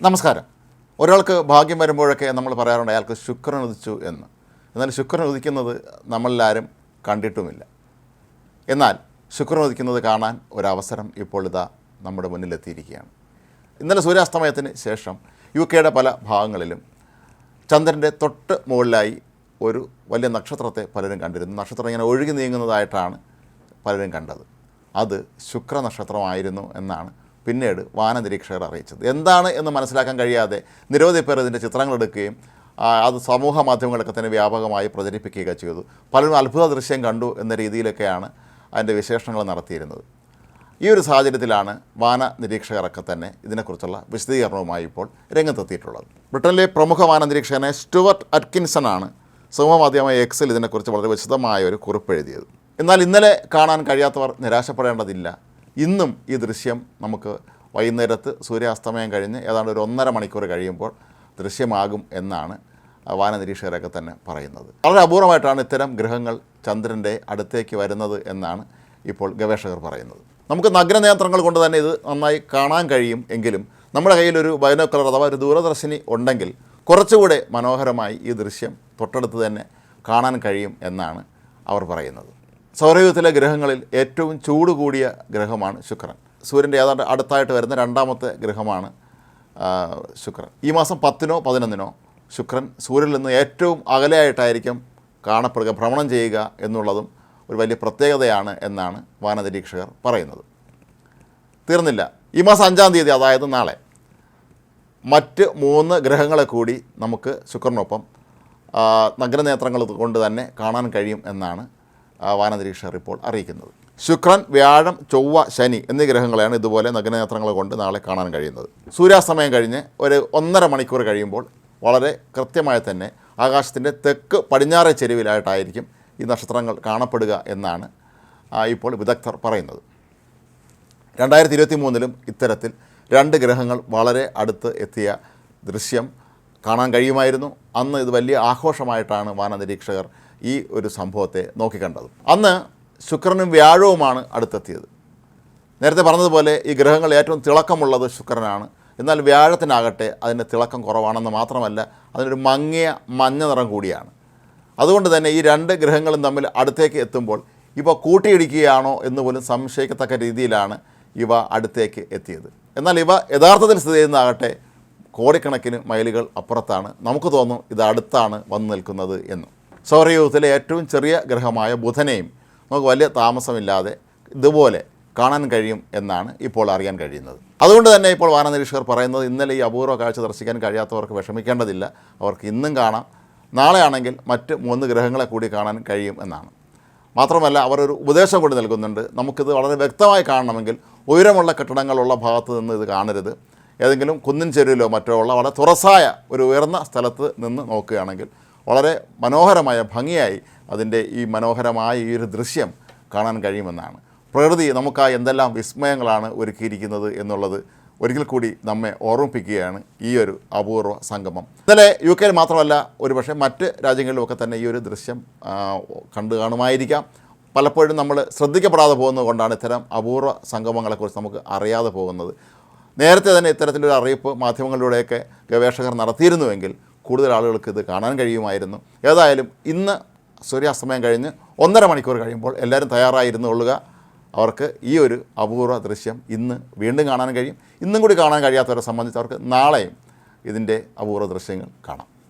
നമസ്കാരം. ഒരാൾക്ക് ഭാഗ്യം വരുമ്പോഴൊക്കെ നമ്മൾ പറയാറുണ്ട് അയാൾക്ക് ശുക്രൻ ഉദിച്ചു എന്ന്. എന്നാൽ ശുക്രൻ ഉദിക്കുന്നത് നമ്മളെല്ലാവരും കണ്ടിട്ടുമില്ല. എന്നാൽ ശുക്രൻ ഉദിക്കുന്നത് കാണാൻ ഒരവസരം ഇപ്പോൾ ഇതാ നമ്മുടെ മുന്നിലെത്തിയിരിക്കുകയാണ്. ഇന്നലെ സൂര്യാസ്തമയത്തിന് ശേഷം UK പല ഭാഗങ്ങളിലും ചന്ദ്രൻ്റെ തൊട്ട് മുകളിലായി ഒരു വലിയ നക്ഷത്രത്തെ പലരും കണ്ടിരുന്നു. നക്ഷത്രം ഇങ്ങനെ ഒഴുകി നീങ്ങുന്നതായിട്ടാണ് പലരും കണ്ടത്. അത് ശുക്ര നക്ഷത്രമായിരുന്നു എന്നാണ് പിന്നീട് വാനനിരീക്ഷകർ അറിയിച്ചത്. എന്താണ് എന്ന് മനസ്സിലാക്കാൻ കഴിയാതെ നിരവധി പേർ ഇതിൻ്റെ ചിത്രങ്ങളെടുക്കുകയും അത് സമൂഹ മാധ്യമങ്ങളൊക്കെ തന്നെ വ്യാപകമായി പ്രചരിപ്പിക്കുകയൊക്കെ ചെയ്തു. പലരും അത്ഭുത ദൃശ്യം കണ്ടു എന്ന രീതിയിലൊക്കെയാണ് അതിൻ്റെ വിശേഷണങ്ങൾ നടത്തിയിരുന്നത്. ഈ ഒരു സാഹചര്യത്തിലാണ് വാനനിരീക്ഷകരൊക്കെ തന്നെ ഇതിനെക്കുറിച്ചുള്ള വിശദീകരണവുമായി ഇപ്പോൾ രംഗത്തെത്തിയിട്ടുള്ളത്. ബ്രിട്ടനിലെ പ്രമുഖ വാനനിരീക്ഷകനെ സ്റ്റുവർട്ട് അറ്റ്കിൻസണാണ് സമൂഹമാധ്യമമായ Xൽ ഇതിനെക്കുറിച്ച് വളരെ വിശദമായ ഒരു കുറിപ്പ് എഴുതിയത്. എന്നാൽ ഇന്നലെ കാണാൻ കഴിയാത്തവർ നിരാശപ്പെടേണ്ടതില്ല. ഇന്നും ഈ ദൃശ്യം നമുക്ക് വൈകുന്നേരത്ത് സൂര്യാസ്തമയം കഴിഞ്ഞ് ഏതാണ്ട് ഒരു 1.5 മണിക്കൂർ കഴിയുമ്പോൾ ദൃശ്യമാകും എന്നാണ് വാനനിരീക്ഷകരൊക്കെ തന്നെ പറയുന്നത്. വളരെ അപൂർവമായിട്ടാണ് ഇത്തരം ഗ്രഹങ്ങൾ ചന്ദ്രൻ്റെ അടുത്തേക്ക് വരുന്നത് എന്നാണ് ഇപ്പോൾ ഗവേഷകർ പറയുന്നത്. നമുക്ക് നഗ്നനേത്രങ്ങൾ കൊണ്ട് തന്നെ ഇത് നന്നായി കാണാൻ കഴിയും. എങ്കിലും നമ്മുടെ കയ്യിലൊരു ബൈനോക്കുലർ അഥവാ ഒരു ദൂരദർശിനി ഉണ്ടെങ്കിൽ കുറച്ചുകൂടെ മനോഹരമായി ഈ ദൃശ്യം തൊട്ടടുത്ത് തന്നെ കാണാൻ കഴിയും എന്നാണ് അവർ പറയുന്നത്. സൗരയൂഥത്തിലെ ഗ്രഹങ്ങളിൽ ഏറ്റവും ചൂട് കൂടിയ ഗ്രഹമാണ് ശുക്രൻ. സൂര്യൻ്റെ ഏതാണ്ട് അടുത്തായിട്ട് വരുന്ന രണ്ടാമത്തെ ഗ്രഹമാണ് ശുക്രൻ. ഈ മാസം 10-നോ 11-നോ ശുക്രൻ സൂര്യനിൽ നിന്ന് ഏറ്റവും അകലെയായിട്ടായിരിക്കും കാണപ്പെടുക, ഭ്രമണം ചെയ്യുക എന്നുള്ളതും ഒരു വലിയ പ്രത്യേകതയാണ് എന്നാണ് വാനനിരീക്ഷകർ പറയുന്നത്. തീർന്നില്ല. ഈ മാസം 5-ാം തീയതി, അതായത് നാളെ, മറ്റ് 3 ഗ്രഹങ്ങളെ കൂടി നമുക്ക് ശുക്രനൊപ്പം നഗ്നനേത്രങ്ങൾ കൊണ്ട് തന്നെ കാണാൻ കഴിയും എന്നാണ് വാനനിരീക്ഷകർ ഇപ്പോൾ അറിയിക്കുന്നത്. ശുക്രൻ, വ്യാഴം, ചൊവ്വ, ശനി എന്നീ ഗ്രഹങ്ങളെയാണ് ഇതുപോലെ നഗ്നനേത്രങ്ങൾ കൊണ്ട് നാളെ കാണാൻ കഴിയുന്നത്. സൂര്യാസ്തമയം കഴിഞ്ഞ് ഒരു 1.5 മണിക്കൂർ കഴിയുമ്പോൾ വളരെ കൃത്യമായി തന്നെ ആകാശത്തിൻ്റെ തെക്ക് പടിഞ്ഞാറേ ചെരുവിലായിട്ടായിരിക്കും ഈ നക്ഷത്രങ്ങൾ കാണപ്പെടുക എന്നാണ് ഇപ്പോൾ വിദഗ്ധർ പറയുന്നത്. 2023-ലും ഇത്തരത്തിൽ 2 ഗ്രഹങ്ങൾ വളരെ അടുത്ത് എത്തിയ ദൃശ്യം കാണാൻ കഴിയുമായിരുന്നു. അന്ന് ഇത് വലിയ ആഘോഷമായിട്ടാണ് വാനനിരീക്ഷകർ ഈ ഒരു സംഭവത്തെ നോക്കിക്കണ്ടത്. അന്ന് ശുക്രനും വ്യാഴവുമാണ് അടുത്തെത്തിയത്. നേരത്തെ പറഞ്ഞതുപോലെ ഈ ഗ്രഹങ്ങൾ ഏറ്റവും തിളക്കമുള്ളത് ശുക്രനാണ്. എന്നാൽ വ്യാഴത്തിനാകട്ടെ അതിൻ്റെ തിളക്കം കുറവാണെന്ന് മാത്രമല്ല, അതിനൊരു മങ്ങിയ മഞ്ഞ നിറം കൂടിയാണ്. അതുകൊണ്ട് തന്നെ ഈ 2 ഗ്രഹങ്ങളും തമ്മിൽ അടുത്തേക്ക് എത്തുമ്പോൾ ഇവ കൂട്ടിയിടിക്കുകയാണോ എന്ന് പോലും സംശയിക്കത്തക്ക രീതിയിലാണ് ഇവ അടുത്തേക്ക് എത്തിയത്. എന്നാൽ ഇവ യഥാർത്ഥത്തിൽ സ്ഥിതി ചെയ്യുന്നതാകട്ടെ കോടിക്കണക്കിന് മൈലുകൾ അപ്പുറത്താണ്. നമുക്ക് തോന്നും ഇത് അടുത്താണ് വന്നു നിൽക്കുന്നത് എന്ന്. സൗരയൂഥത്തിലെ ഏറ്റവും ചെറിയ ഗ്രഹമായ ബുധനെയും നമുക്ക് വലിയ താമസമില്ലാതെ ഇതുപോലെ കാണാൻ കഴിയും എന്നാണ് ഇപ്പോൾ അറിയാൻ കഴിയുന്നത്. അതുകൊണ്ട് തന്നെ ഇപ്പോൾ വാനനിരീക്ഷകർ പറയുന്നത് ഇന്നലെ ഈ അപൂർവ കാഴ്ച ദർശിക്കാൻ കഴിയാത്തവർക്ക് വിഷമിക്കേണ്ടതില്ല. അവർക്ക് ഇന്നും കാണാം. നാളെ ആണെങ്കിൽ മറ്റ് 3 ഗ്രഹങ്ങളെ കൂടി കാണാൻ കഴിയും എന്നാണ്. മാത്രമല്ല അവർ ഒരു ഉപദേശം കൂടി നൽകുന്നുണ്ട്. നമുക്കിത് വളരെ വ്യക്തമായി കാണണമെങ്കിൽ ഉയരമുള്ള കെട്ടിടങ്ങളുള്ള ഭാഗത്ത് നിന്ന് ഇത് കാണരുത്. ഏതെങ്കിലും കുന്നിൻ ചെരുവിലോ മറ്റോ ഉള്ള വളരെ തുറസായ ഒരു ഉയർന്ന സ്ഥലത്ത് നിന്ന് നോക്കുകയാണെങ്കിൽ വളരെ മനോഹരമായ ഭംഗിയായി അതിൻ്റെ ഈ മനോഹരമായ ഈ ഒരു ദൃശ്യം കാണാൻ കഴിയുമെന്നാണ്. പ്രകൃതി നമുക്കായി എന്തെല്ലാം വിസ്മയങ്ങളാണ് ഒരുക്കിയിരിക്കുന്നത് എന്നുള്ളത് ഒരിക്കൽ കൂടി നമ്മെ ഓർമ്മിപ്പിക്കുകയാണ് ഈ ഒരു അപൂർവ സംഗമം. ഇന്നലെ UK മാത്രമല്ല, ഒരുപക്ഷെ മറ്റ് രാജ്യങ്ങളിലുമൊക്കെ തന്നെ ഈ ഒരു ദൃശ്യം കണ്ടു കാണുമായിരിക്കാം. പലപ്പോഴും നമ്മൾ ശ്രദ്ധിക്കപ്പെടാതെ പോകുന്നത് കൊണ്ടാണ് ഇത്തരം അപൂർവ സംഗമങ്ങളെക്കുറിച്ച് നമുക്ക് അറിയാതെ പോകുന്നത്. നേരത്തെ തന്നെ ഇത്തരത്തിലൊരു അറിയിപ്പ് മാധ്യമങ്ങളിലൂടെയൊക്കെ ഗവേഷകർ നടത്തിയിരുന്നുവെങ്കിൽ കൂടുതൽ ആളുകൾക്ക് ഇത് കാണാൻ കഴിയുമായിരുന്നു. ഏതായാലും ഇന്ന് സൂര്യാസ്തമയം കഴിഞ്ഞ് 1.5 മണിക്കൂർ കഴിയുമ്പോൾ എല്ലാവരും തയ്യാറായിരുന്നുകൊള്ളുക. അവർക്ക് ഈ ഒരു അപൂർവ ദൃശ്യം ഇന്ന് വീണ്ടും കാണാൻ കഴിയും. ഇന്നും കൂടി കാണാൻ കഴിയാത്തവരെ സംബന്ധിച്ച് അവർക്ക് നാളെയും ഇതിൻ്റെ അപൂർവ ദൃശ്യങ്ങൾ കാണാം.